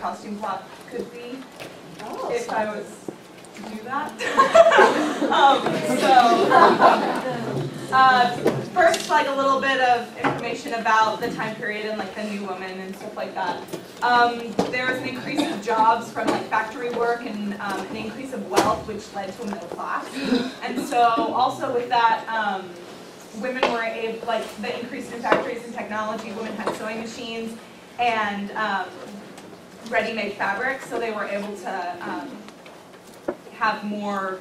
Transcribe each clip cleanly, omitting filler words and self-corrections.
costume plot could be Oh, if I was to do that. First, like a little bit of information about the time period and like the new woman and stuff like that. There was an increase of jobs from like factory work and an increase of wealth, which led to a middle class. And so also with that, women were able, like the increase in factories and technology, women had sewing machines and ready-made fabrics, so they were able to have more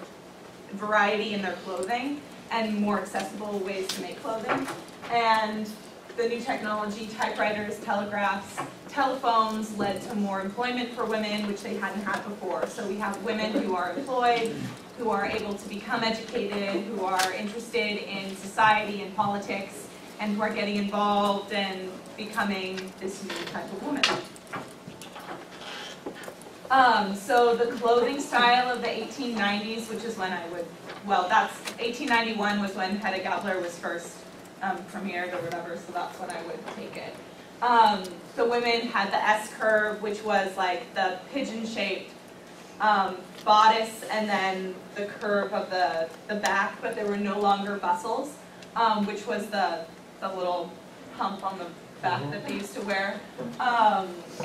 variety in their clothing and more accessible ways to make clothing. And the new technology, typewriters, telegraphs, telephones led to more employment for women, which they hadn't had before. So we have women who are employed, who are able to become educated, who are interested in society and politics, and who are getting involved and becoming this new type of woman. So the clothing style of the 1890s, which is when I would, well, that's 1891 was when Hedda Gabler was first premiered or whatever, so that's when I would take it. The women had the S-curve, which was like the pigeon-shaped bodice and then the curve of the back, but there were no longer bustles, which was the little hump on the back that they used to wear.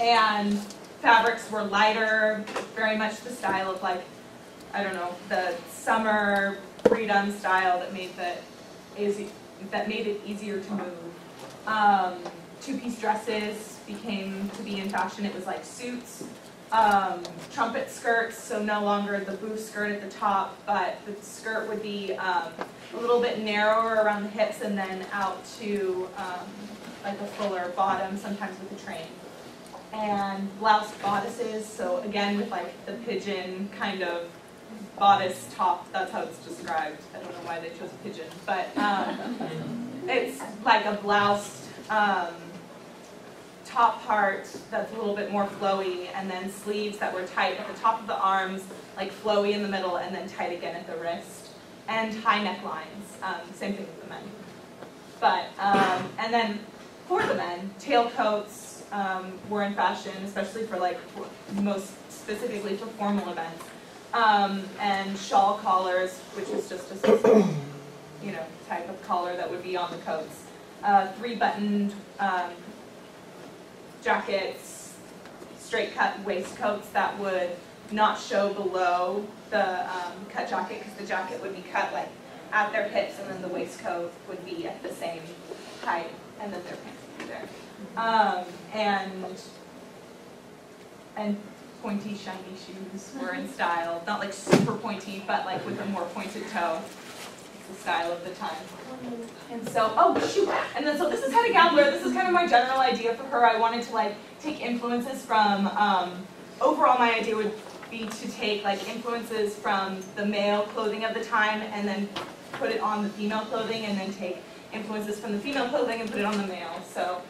And fabrics were lighter, very much the style of like, I don't know, the summer redone style that made it easier to move. Two-piece dresses became to be in fashion. It was like suits, trumpet skirts, so no longer the booth skirt at the top, but the skirt would be a little bit narrower around the hips and then out to like a fuller bottom, sometimes with a train. And blouse bodices, so again with like the pigeon kind of bodice top, that's how it's described. I don't know why they chose pigeon, but it's like a blouse top part that's a little bit more flowy, and then sleeves that were tight at the top of the arms, like flowy in the middle, and then tight again at the wrist, and high necklines. Same thing with the men. But and then for the men, tailcoats were in fashion, especially for like most specifically for formal events, and shawl collars, which is just a specific, type of collar that would be on the coats. Three-buttoned jackets, straight-cut waistcoats that would not show below the cut jacket, because the jacket would be cut like at their hips, and then the waistcoat would be at the same height, and then their pants would be there. And pointy, shiny shoes were in style. Not like super pointy, but like with a more pointed toe. It's the style of the time. And so, oh shoot! And then so this is Hedda Gabler. This is kind of my general idea for her. I wanted to like take influences from. Overall, my idea would be to take like influences from the male clothing of the time, and then put it on the female clothing, and then take influences from the female clothing and put it on the male. So.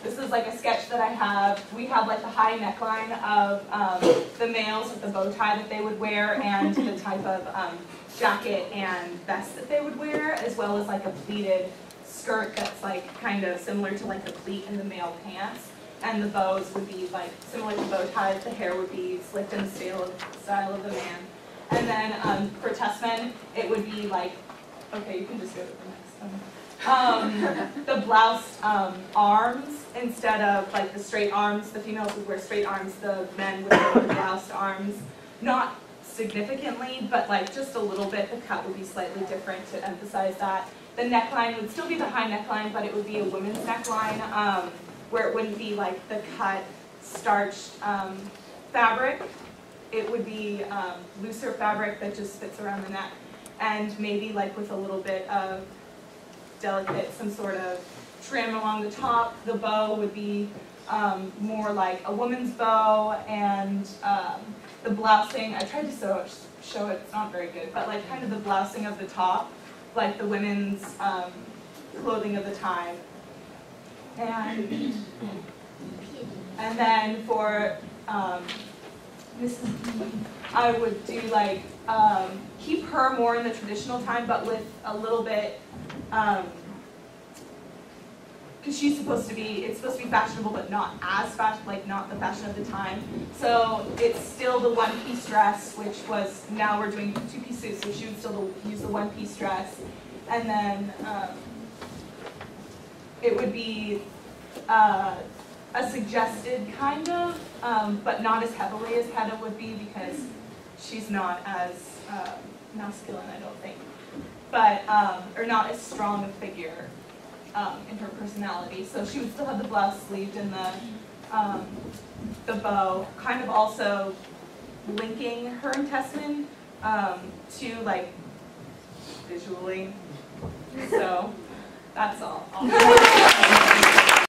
This is like a sketch that I have. We have like the high neckline of the males with the bow tie that they would wear, and the type of jacket and vest that they would wear, as well as like a pleated skirt that's like kind of similar to like a pleat in the male pants. And the bows would be like similar to bow ties. The hair would be slicked in the style of the man. And then for Tessman, it would be like, okay, you can just go to the next one. The blouse arms, instead of like the straight arms, the females would wear straight arms, the men would wear bloused arms. Not significantly, but like just a little bit. The cut would be slightly different to emphasize that. The neckline would still be the high neckline, but it would be a women's neckline, where it wouldn't be like the cut, starched fabric. It would be looser fabric that just fits around the neck, and maybe like with a little bit of delicate, some sort of trim along the top. The bow would be more like a woman's bow, and the blousing, I tried to show it, it's not very good, but like kind of the blousing of the top, like the women's clothing of the time. And then for Mrs. D, I would do like, keep her more in the traditional time, but with a little bit because she's supposed to be, it's supposed to be fashionable, but not as fashion, like not the fashion of the time. So it's still the one-piece dress, which was, now we're doing two-piece suits, so she would still use the one-piece dress. And then it would be a suggested kind of, but not as heavily as Hedda would be, because she's not as masculine, I don't think. But, or not as strong a figure in her personality. So she would still have the blouse sleeved and the bow, kind of also linking her and Tessman to like visually. So that's all.